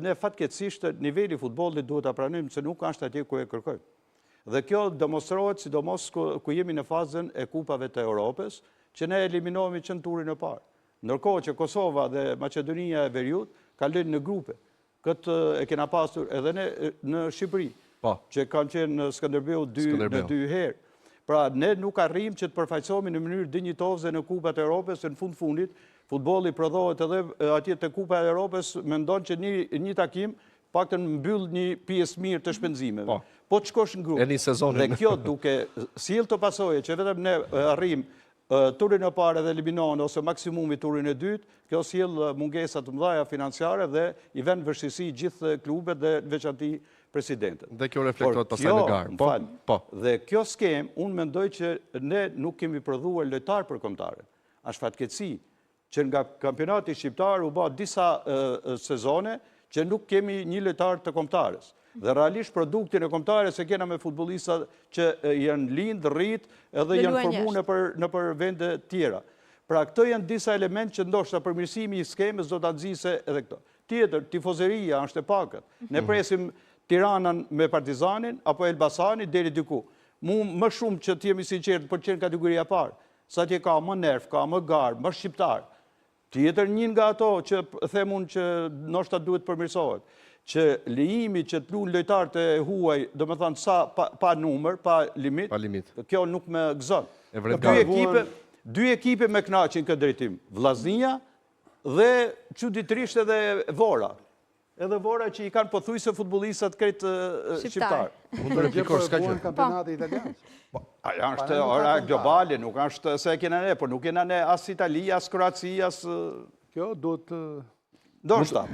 Ne fatkeqësisht niveli futbollit duhet ta pranojmë se nuk është atje ku e kërkojmë. Dhe kjo demonstrohet sidomos ku jemi në fazën e kupave të Europës, që ne eliminohemi që në turin e parë. Ndërkohë që Kosova dhe Maqedonia e Veriut kalojnë në grupe. Këtë e kena pasur edhe ne në Shqipëri, që kanë qenë në Skënderbeu 2 herë. Pra, ne nuk arrim që të përfaqësohemi në mënyrë dinjitoze në kupat e Europës, se në fundit, futbolli prodhohet edhe atje të kupa e Europës, mendon që një takim paktën mbyll një pjesë mirë të shpenzimeve. Po të shkosh në grupë. Dhe kjo duke sjell të pasojë që vetëm ne arrim turin e parë dhe eliminohen ose maksimumi turin e dytë, kjo sjell mungesa të mëdha financiare dhe i vën vështirësi gjithë klubet dhe veçanti presidentët. Dhe kjo reflektohet pastaj në garë. Dhe kjo skem, unë mendoj që ne nuk kemi prodhuar lojtar përkombëtar. Është fatkeqësi që nga kampionati shqiptar u bë disa sezone që nuk kemi një lojtar të kombëtarës. Dhe realisht produktin e kombëtarës e kena me futbollista që janë lind, rrit, edhe janë formuar në për vende tjera. Pra këto janë disa elementë që ndoshta përmirësimi i skemës do ta nxjisë edhe këto. Tjetër, tifozeria është e pakët. Ne presim Tiranën me Partizanin apo Elbasani deri diku. Mu më shumë që të jemi sinqert për të qenë kategoria parë, sa që ka më nerv, ka më garë, më shqiptar. Tjetër një nga ato që them unë që ndoshta duhet përmirësohet, që lejimi që të luajnë lojtarët e huaj, domethënë sa pa numër, pa limit, kjo nuk më gëzon. Dy ekipe me kënaqin këtë drejtim, Vllaznia dhe çuditërisht edhe Vora. Edhe Vora që i kanë pothuajse futbollistat kretë shqiptar. Mund të replikosh s'ka gjë. Kampionati italian. Ajo është ora globale, nuk është se e kena ne, por nuk kena ne as Italia, as Kroacia, as kjo duhet ndoshta.